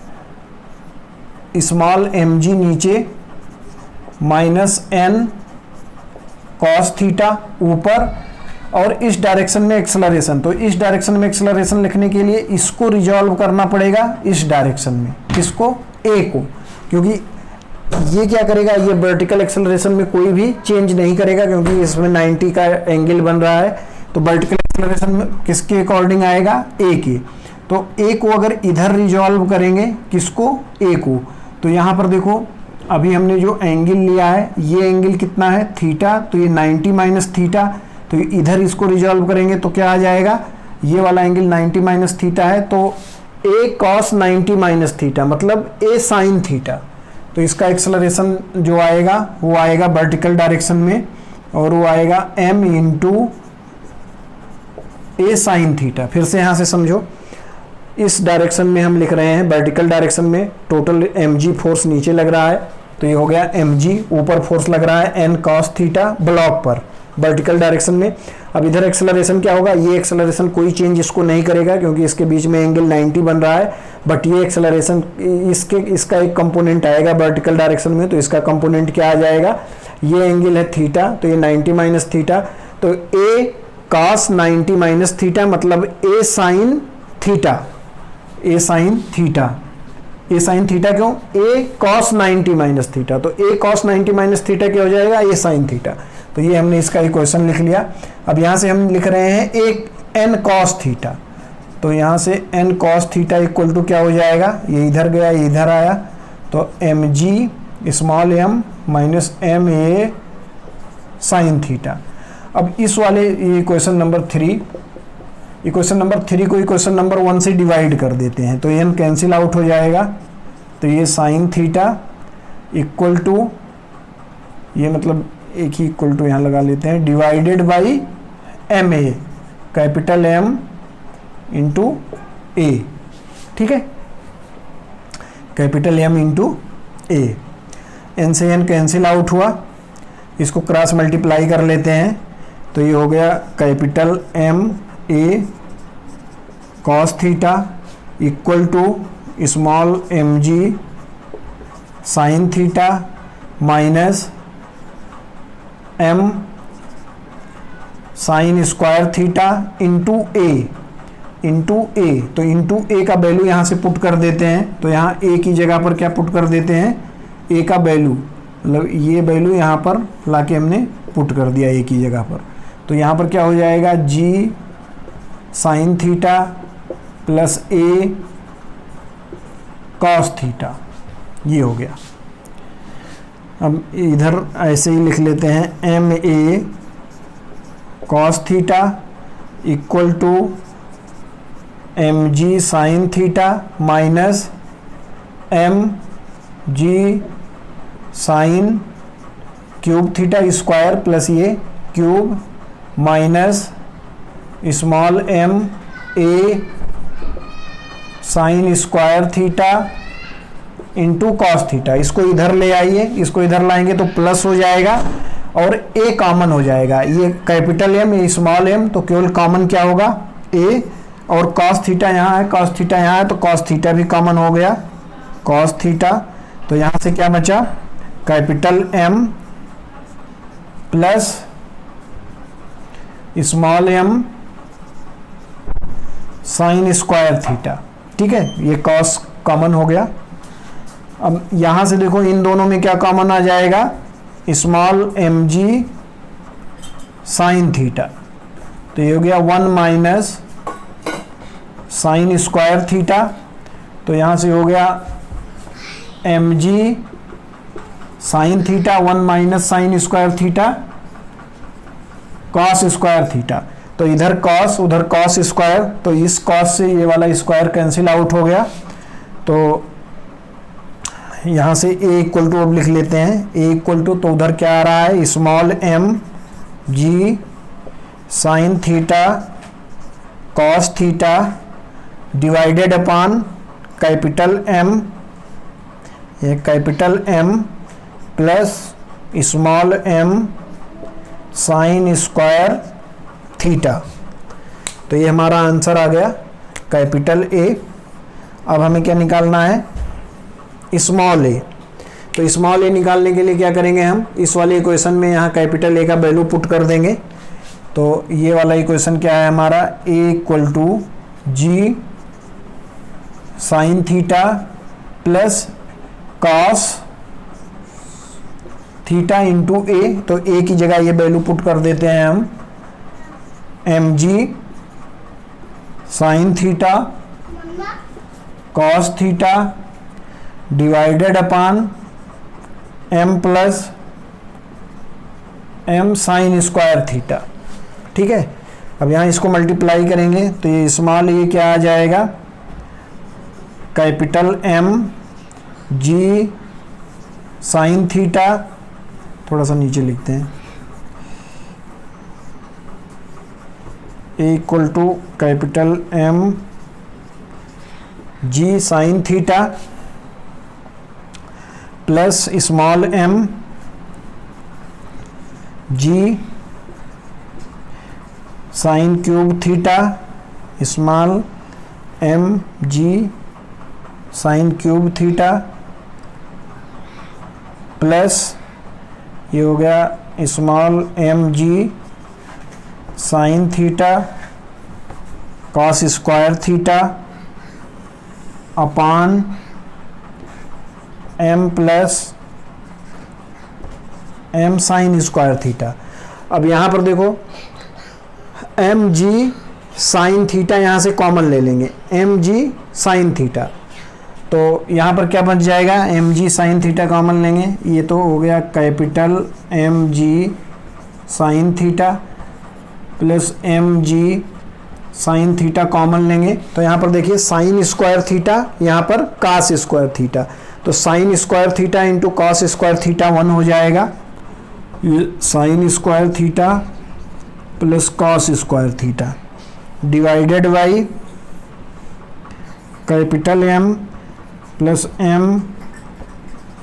स्मॉल एम जी नीचे माइनस एन कॉस थीटा ऊपर, और इस डायरेक्शन में एक्सेलरेशन, तो इस डायरेक्शन में एक्सेलरेशन लिखने के लिए इसको रिजॉल्व करना पड़ेगा इस डायरेक्शन में, किसको ए को, क्योंकि ये क्या करेगा, ये वर्टिकल एक्सेलरेशन में कोई भी चेंज नहीं करेगा क्योंकि इसमें 90 का एंगल बन रहा है, तो वर्टिकल एक्सेलरेशन में किसके अकॉर्डिंग आएगा ए के, तो ए को अगर इधर रिजॉल्व करेंगे किसको ए को, तो यहाँ पर देखो अभी हमने जो एंगल लिया है ये एंगल कितना है थीटा, तो ये 90 माइनस थीटा, तो इधर इसको रिजॉल्व करेंगे तो क्या आ जाएगा, ये वाला एंगल 90 माइनस थीटा है, तो ए कॉस 90 माइनस थीटा मतलब ए साइन थीटा, तो इसका एक्सेलरेशन जो आएगा वो आएगा वर्टिकल डायरेक्शन में और वो आएगा m इंटू ए साइन थीटा। फिर से यहाँ से समझो, इस डायरेक्शन में हम लिख रहे हैं वर्टिकल डायरेक्शन में टोटल mg फोर्स नीचे लग रहा है, तो ये हो गया mg, ऊपर फोर्स लग रहा है n cos थीटा ब्लॉक पर वर्टिकल डायरेक्शन में। अब इधर एक्सेलरेशन क्या होगा, ये एक्सेलरेशन कोई चेंज इसको नहीं करेगा क्योंकि इसके बीच में एंगल 90 बन रहा है, बट ये एक्सेलरेशन इसका एक कंपोनेंट आएगा वर्टिकल डायरेक्शन में, तो इसका कंपोनेंट क्या आ जाएगा, ये एंगल है थीटा, तो ये 90 माइनस थीटा, तो ए cos 90 माइनस थीटा मतलब ए साइन थीटा, ए साइन थीटा, ए साइन थीटा क्यों, ए cos 90 माइनस थीटा, तो ए cos 90 माइनस थीटा क्या हो जाएगा, ए साइन थीटा, तो ये हमने इसका इक्वेशन लिख लिया। अब यहाँ से हम लिख रहे हैं एक n cos थीटा, तो यहाँ से n cos theta equal to क्या हो जाएगा, ये इधर गया ये इधर आया, तो M G small M minus M ए साइन थीटा। अब इस वाले इक्वेशन नंबर 3, इक्वेशन नंबर 3 को इक्वेशन नंबर 1 से डिवाइड कर देते हैं, तो n कैंसिल आउट हो जाएगा, तो ये साइन थीटा इक्वल टू, ये मतलब एक ही इक्वल टू यहाँ लगा लेते हैं, divided by M A, capital M into A, ठीक है, capital M into A. N से एन कैंसिल आउट हुआ, इसको क्रॉस मल्टीप्लाई कर लेते हैं तो ये हो गया capital M a cos theta equal to small M G sine theta minus m sine square theta into a. तो इंटू ए का वैल्यू यहाँ से पुट कर देते हैं, तो यहाँ ए की जगह पर क्या पुट कर देते हैं, ए का वैल्यू, मतलब ये वैल्यू यहाँ पर लाके हमने पुट कर दिया ए की जगह पर। तो यहाँ पर क्या हो जाएगा, जी साइन थीटा प्लस ए कॉस थीटा, ये हो गया। अब इधर ऐसे ही लिख लेते हैं, M a cos theta equal to m ji sine theta minus m ji sine cube theta square plus ये क्यूब माइनस स्मॉल एम ए sine square theta into cos theta. इसको इधर ले आइए, इसको इधर लाएंगे तो प्लस हो जाएगा और ए कॉमन हो जाएगा, ये कैपिटल एम ये स्मॉल एम, तो केवल कॉमन क्या होगा ए, और कॉस थीटा यहाँ है, कॉस थीटा यहाँ है तो कॉस थीटा भी कॉमन हो गया, कॉस थीटा। तो यहाँ से क्या बचा, capital M plus small M sine square theta, ठीक है, ये कॉस कॉमन हो गया। अब यहाँ से देखो इन दोनों में क्या कॉमन आ जाएगा, small M G sine theta, तो ये हो गया 1 माइनस साइन स्क्वायर थीटा, तो यहाँ से हो गया एम जी sine theta 1 minus sine square theta cos square theta, तो इधर कॉस उधर कॉस स्क्वायर, तो इस कॉस से ये वाला स्क्वायर कैंसिल आउट हो गया। तो यहाँ से a इक्वल टू अब लिख लेते हैं, a इक्वल टू, तो उधर क्या आ रहा है, small M G sine theta cos theta divided upon capital M, ये capital M plus small M sine square theta. तो ये हमारा आंसर आ गया कैपिटल ए। अब हमें क्या निकालना है, स्मॉल ए। तो स्मॉल ए निकालने के लिए क्या करेंगे, हम इस वाले इक्वेशन में यहाँ कैपिटल ए का वैल्यू पुट कर देंगे। तो ये वाला इक्वेशन क्या है हमारा, a equal to g sine theta plus cos theta into a, तो ए की जगह ये वैल्यू पुट कर देते हैं हम, एम जी sine theta cos theta divided upon M plus M sine square theta, ठीक है। अब यहाँ इसको मल्टीप्लाई करेंगे तो ये स्मॉल ये क्या आ जाएगा, कैपिटल एम जी साइन थीटा, थोड़ा सा नीचे लिखते हैं, a equal to capital M ji sine theta plus small M G sine cube theta small M G sine cube theta plus ये हो गया small M G sine theta cos square theta upon M plus M sine square theta. अब यहाँ पर देखो M G sine theta यहाँ से common ले लेंगे, एम जी साइन थीटा, तो यहाँ पर क्या बच जाएगा, एम जी साइन थीटा कॉमन लेंगे, ये तो हो गया कैपिटल एम जी साइन थीटा प्लस एम जी साइन थीटा कॉमन लेंगे, तो यहाँ पर देखिए साइन स्क्वायर थीटा, यहाँ पर कॉस स्क्वायर थीटा, तो sine square theta into cos square theta 1 हो जाएगा, sine square theta plus cos square theta divided by capital M plus M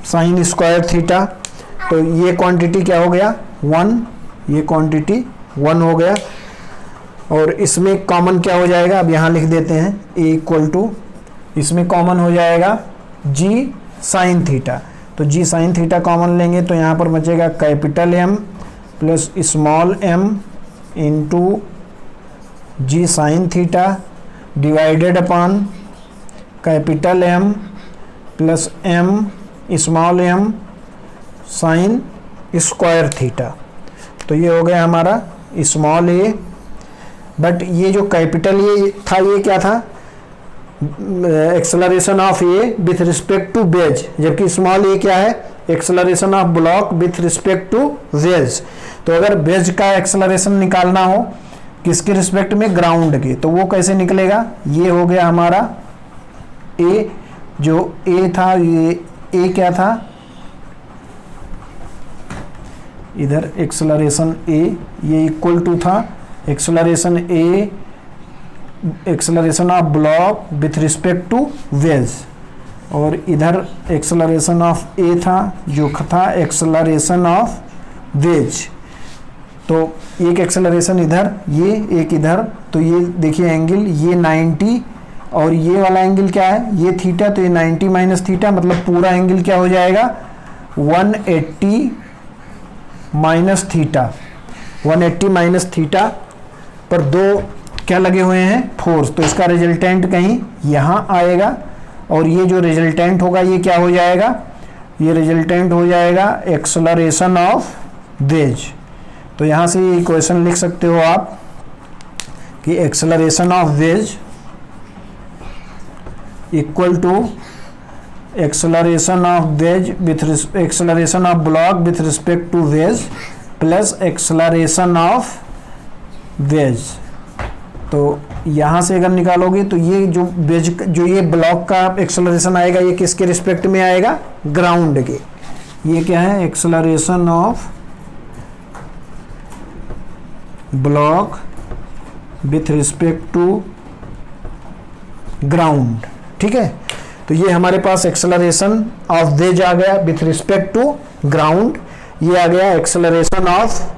sine square theta. तो ये क्वांटिटी क्या हो गया 1, ये क्वांटिटी 1 हो गया। और इसमें कॉमन क्या हो जाएगा, अब यहाँ लिख देते हैं a इक्वल टू, इसमें कॉमन हो जाएगा g साइन थीटा। तो g साइन थीटा कॉमन लेंगे तो यहाँ पर बचेगा capital M plus small m into g sine theta divided upon capital M plus m small m sine square theta. तो ये हो गया हमारा स्मॉल a, बट ये जो कैपिटल ए था ये क्या था, acceleration of A with respect to wedge, जबकि स्मॉल ए क्या है, acceleration of block with respect to wedge. तो अगर वेज का एक्सेलरेशन निकालना हो किसके रिस्पेक्ट में, ग्राउंड के, तो वो कैसे निकलेगा, ये हो गया हमारा ए, जो ए था ये ए क्या था, इधर एक्सेलरेशन ए ये इक्वल टू था acceleration A acceleration of block with respect to wedge, और इधर एक्सेलरेशन ऑफ ए था जो था एक्सेलरेशन ऑफ वेज। तो एक एक्सेलरेशन इधर, ये एक इधर, तो ये देखिए एंगल ये 90 और ये वाला एंगल क्या है, ये थीटा, तो ये 90 माइनस थीटा, मतलब पूरा एंगल क्या हो जाएगा 180 माइनस थीटा। 180 माइनस थीटा पर दो क्या लगे हुए हैं, फोर्स, तो इसका रिजल्टेंट कहीं यहाँ आएगा और ये जो रिजल्टेंट होगा ये क्या हो जाएगा, ये रिजल्टेंट हो जाएगा एक्सेलरेशन ऑफ वेज। तो यहाँ से ये इक्वेशन लिख सकते हो आप कि acceleration of wedge equal to acceleration of wedge with acceleration of block with respect to wedge plus acceleration of wedge. तो यहाँ से अगर निकालोगे तो ये जो वेज जो ये ब्लॉक का एक्सेलरेशन आएगा ये किसके रिस्पेक्ट में आएगा, ग्राउंड के। ये क्या है, acceleration of block with respect to ground, ठीक है। तो ये हमारे पास एक्सेलरेशन ऑफ वेज आ गया विथ रिस्पेक्ट टू ग्राउंड, ये आ गया acceleration of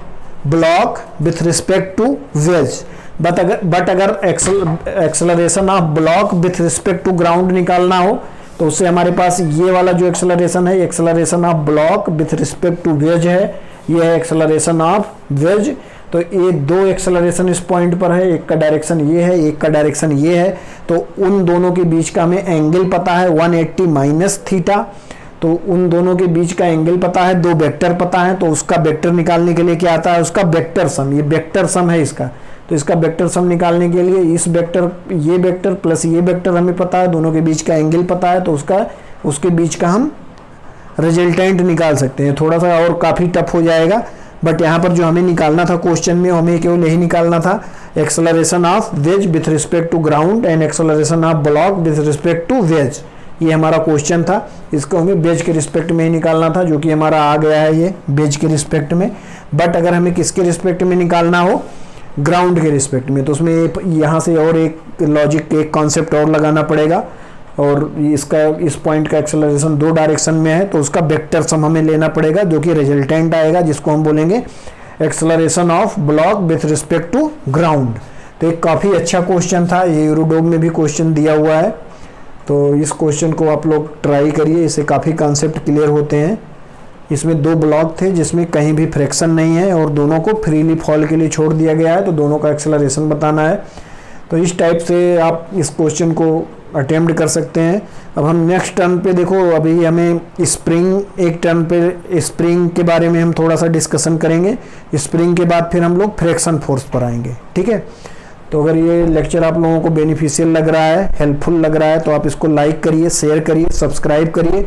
block with respect to wedge. But अगर acceleration of block with respect to ground निकालना हो तो उससे हमारे पास ये वाला जो एक्सेलरेशन है acceleration of block with respect to wedge है, ये है एक्सेलरेशन ऑफ वेज। तो ये दो एक्सेलरेशन इस पॉइंट पर है, एक का डायरेक्शन ये है, एक का डायरेक्शन ये है। तो उन दोनों के बीच का हमें एंगल पता है 180 माइनस थीटा, तो उन दोनों के बीच का एंगल पता है, दो वेक्टर पता है, तो उसका वेक्टर निकालने के लिए क्या आता है, उसका वेक्टर सम, ये वेक्टर सम है इसका। तो इसका वेक्टर सम निकालने के लिए इस वेक्टर, ये वेक्टर प्लस ये वेक्टर हमें पता है, दोनों के बीच का एंगल पता है, तो उसके बीच का हम रिजल्टेंट निकाल सकते हैं। थोड़ा सा और काफ़ी टफ हो जाएगा, बट यहाँ पर जो हमें निकालना था क्वेश्चन में हमें केवल यही निकालना था, acceleration of wedge with respect to ground and acceleration of block with respect to wedge. ये हमारा क्वेश्चन था, इसको हमें वेज के रिस्पेक्ट में ही निकालना था, जो कि हमारा आ गया है ये वेज के रिस्पेक्ट में। बट अगर हमें किसके रिस्पेक्ट में निकालना हो, ग्राउंड के रिस्पेक्ट में, तो उसमें यहाँ से और एक लॉजिक, एक कॉन्सेप्ट और लगाना पड़ेगा, और इसका इस पॉइंट का एक्सेलरेशन दो डायरेक्शन में है, तो उसका वेक्टर सम हमें लेना पड़ेगा, जो कि रिजल्टेंट आएगा, जिसको हम बोलेंगे acceleration of block with respect to ground. तो एक काफ़ी अच्छा क्वेश्चन था, ये यूरोडोम में भी क्वेश्चन दिया हुआ है, तो इस क्वेश्चन को आप लोग ट्राई करिए, इससे काफ़ी कॉन्सेप्ट क्लियर होते हैं। इसमें दो ब्लॉक थे जिसमें कहीं भी फ्रैक्शन नहीं है और दोनों को फ्रीली फॉल के लिए छोड़ दिया गया है, तो दोनों का एक्सेलरेशन बताना है। तो इस टाइप से आप इस क्वेश्चन को अटेम्प्ट कर सकते हैं। अब हम नेक्स्ट टर्न पे देखो, अभी हमें स्प्रिंग, एक टर्न पे स्प्रिंग के बारे में हम थोड़ा सा डिस्कशन करेंगे, स्प्रिंग के बाद फिर हम लोग फ्रैक्शन फोर्स पर आएंगे, ठीक है। तो अगर ये लेक्चर आप लोगों को बेनिफिशियल लग रहा है, हेल्पफुल लग रहा है, तो आप इसको लाइक करिए, शेयर करिए, सब्सक्राइब करिए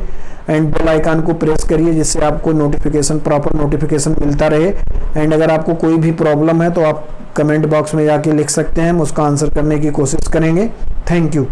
एंड बेल आइकन को प्रेस करिए, जिससे आपको नोटिफिकेशन, प्रॉपर नोटिफिकेशन मिलता रहे। एंड अगर आपको कोई भी प्रॉब्लम है तो आप कमेंट बॉक्स में जाके लिख सकते हैं, हम उसका आंसर करने की कोशिश करेंगे। Thank you.